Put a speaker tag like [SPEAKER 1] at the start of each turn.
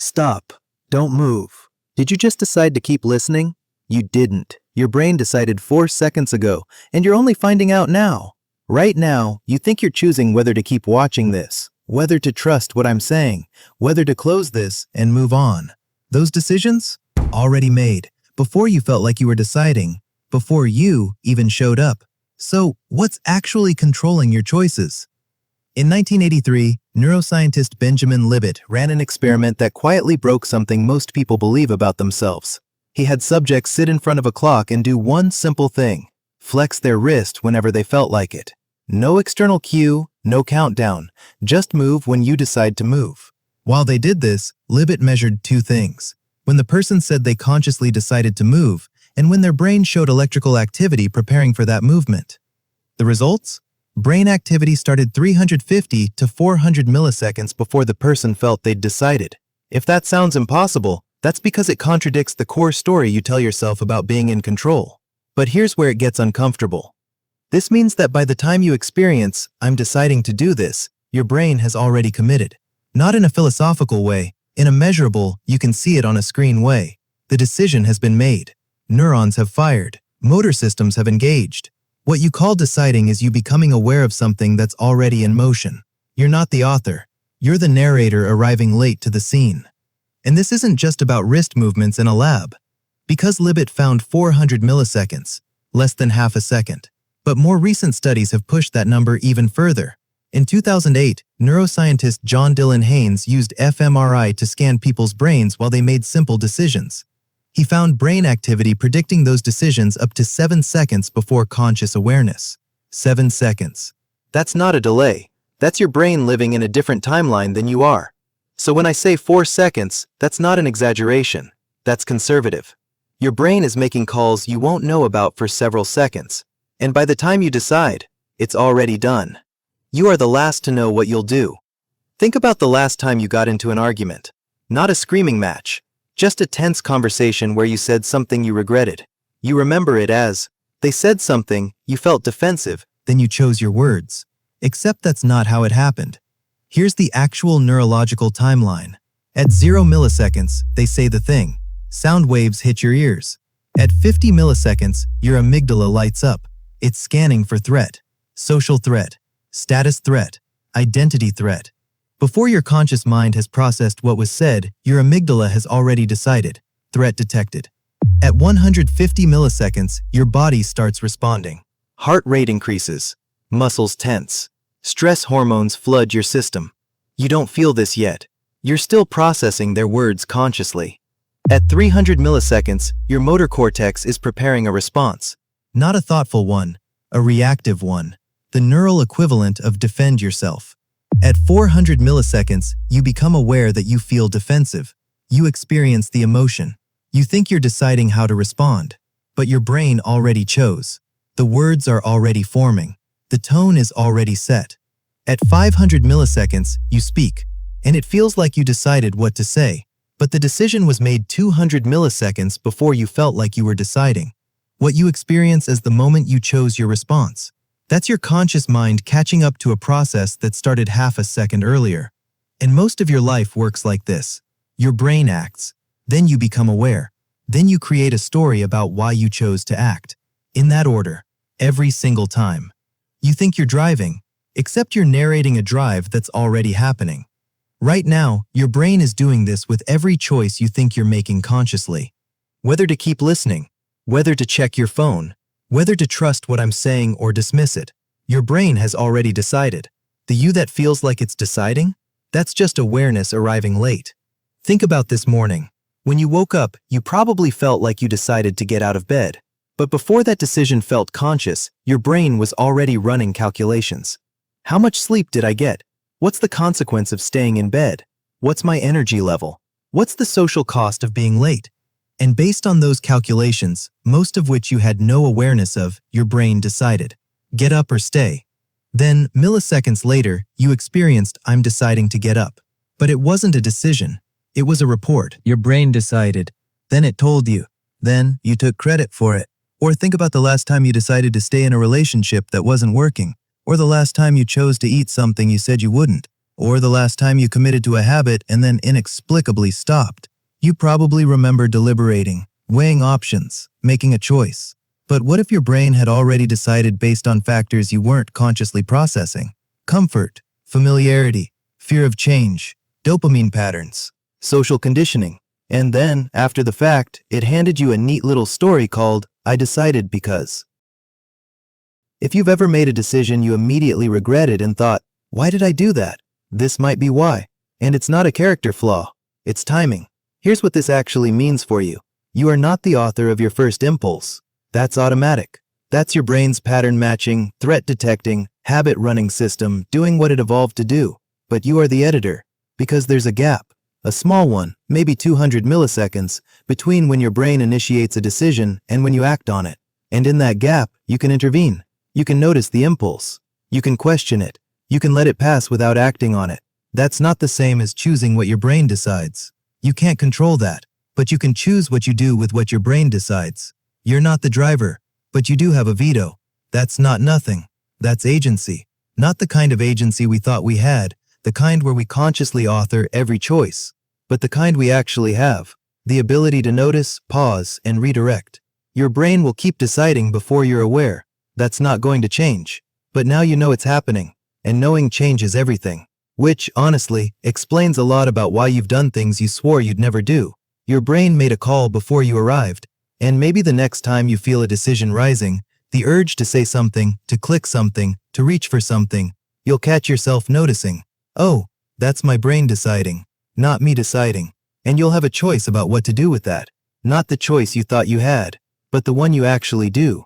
[SPEAKER 1] Stop. Don't move. Did you just decide to keep listening? You didn't. Your brain decided 4 seconds ago, and you're only finding out now. Right now, you think you're choosing whether to keep watching this, whether to trust what I'm saying, whether to close this and move on. Those decisions? Already made, before you felt like you were deciding, before you even showed up. So, what's actually controlling your choices? In 1983, neuroscientist Benjamin Libet ran an experiment that quietly broke something most people believe about themselves. He had subjects sit in front of a clock and do one simple thing: flex their wrist whenever they felt like it. No external cue, no countdown, just move when you decide to move. While they did this, Libet measured 2 things: when the person said they consciously decided to move, and when their brain showed electrical activity preparing for that movement. The results? Brain activity started 350 to 400 milliseconds before the person felt they'd decided. If that sounds impossible, that's because it contradicts the core story you tell yourself about being in control. But here's where it gets uncomfortable. This means that by the time you experience, "I'm deciding to do this," your brain has already committed. Not in a philosophical way, in a measurable, you can see it on a screen way. The decision has been made. Neurons have fired. Motor systems have engaged. What you call deciding is you becoming aware of something that's already in motion. You're not the author. You're the narrator arriving late to the scene. And this isn't just about wrist movements in a lab. Because Libet found 400 milliseconds, less than half a second. But more recent studies have pushed that number even further. In 2008, neuroscientist John-Dylan Haynes used fMRI to scan people's brains while they made simple decisions. He found brain activity predicting those decisions up to 7 seconds before conscious awareness. 7 seconds. That's not a delay. That's your brain living in a different timeline than you are. So when I say 4 seconds, that's not an exaggeration. That's conservative. Your brain is making calls you won't know about for several seconds. And by the time you decide, it's already done. You are the last to know what you'll do. Think about the last time you got into an argument. Not a screaming match. Just a tense conversation where you said something you regretted. You remember it as, they said something, you felt defensive, then you chose your words. Except that's not how it happened. Here's the actual neurological timeline. At 0 milliseconds, they say the thing. Sound waves hit your ears. At 50 milliseconds, your amygdala lights up. It's scanning for threat, social threat, status threat, identity threat. Before your conscious mind has processed what was said, your amygdala has already decided. Threat detected. At 150 milliseconds, your body starts responding. Heart rate increases. Muscles tense. Stress hormones flood your system. You don't feel this yet. You're still processing their words consciously. At 300 milliseconds, your motor cortex is preparing a response. Not a thoughtful one, a reactive one. The neural equivalent of defend yourself. At 400 milliseconds, you become aware that you feel defensive. You experience the emotion. You think you're deciding how to respond. But your brain already chose. The words are already forming. The tone is already set. At 500 milliseconds, you speak. And it feels like you decided what to say. But the decision was made 200 milliseconds before you felt like you were deciding. What you experience as the moment you chose your response. That's your conscious mind catching up to a process that started half a second earlier. And most of your life works like this. Your brain acts. Then you become aware. Then you create a story about why you chose to act. In that order. Every single time. You think you're driving, except you're narrating a drive that's already happening. Right now, your brain is doing this with every choice you think you're making consciously. Whether to keep listening, whether to check your phone, whether to trust what I'm saying or dismiss it, your brain has already decided. The you that feels like it's deciding? That's just awareness arriving late. Think about this morning. When you woke up, you probably felt like you decided to get out of bed. But before that decision felt conscious, your brain was already running calculations. How much sleep did I get? What's the consequence of staying in bed? What's my energy level? What's the social cost of being late? And based on those calculations, most of which you had no awareness of, your brain decided. Get up or stay. Then, milliseconds later, you experienced I'm deciding to get up. But it wasn't a decision. It was a report. Your brain decided. Then it told you. Then you took credit for it. Or think about the last time you decided to stay in a relationship that wasn't working. Or the last time you chose to eat something you said you wouldn't. Or the last time you committed to a habit and then inexplicably stopped. You probably remember deliberating, weighing options, making a choice. But what if your brain had already decided based on factors you weren't consciously processing? Comfort, familiarity, fear of change, dopamine patterns, social conditioning. And then, after the fact, it handed you a neat little story called, "I decided because." If you've ever made a decision you immediately regretted and thought, "Why did I do that?" This might be why. And it's not a character flaw. It's timing. Here's what this actually means for you. You are not the author of your first impulse. That's automatic. That's your brain's pattern matching, threat detecting, habit running system doing what it evolved to do. But you are the editor. Because there's a gap. A small one, maybe 200 milliseconds, between when your brain initiates a decision and when you act on it. And in that gap, you can intervene. You can notice the impulse. You can question it. You can let it pass without acting on it. That's not the same as choosing what your brain decides. You can't control that, but you can choose what you do with what your brain decides. You're not the driver, but you do have a veto. That's not nothing. That's agency. Not the kind of agency we thought we had, the kind where we consciously author every choice, but the kind we actually have. The ability to notice, pause, and redirect. Your brain will keep deciding before you're aware. That's not going to change. But now you know it's happening. And knowing changes everything. Which, honestly, explains a lot about why you've done things you swore you'd never do. Your brain made a call before you arrived. And maybe the next time you feel a decision rising, the urge to say something, to click something, to reach for something, you'll catch yourself noticing, "Oh, that's my brain deciding, not me deciding." And you'll have a choice about what to do with that. Not the choice you thought you had, but the one you actually do.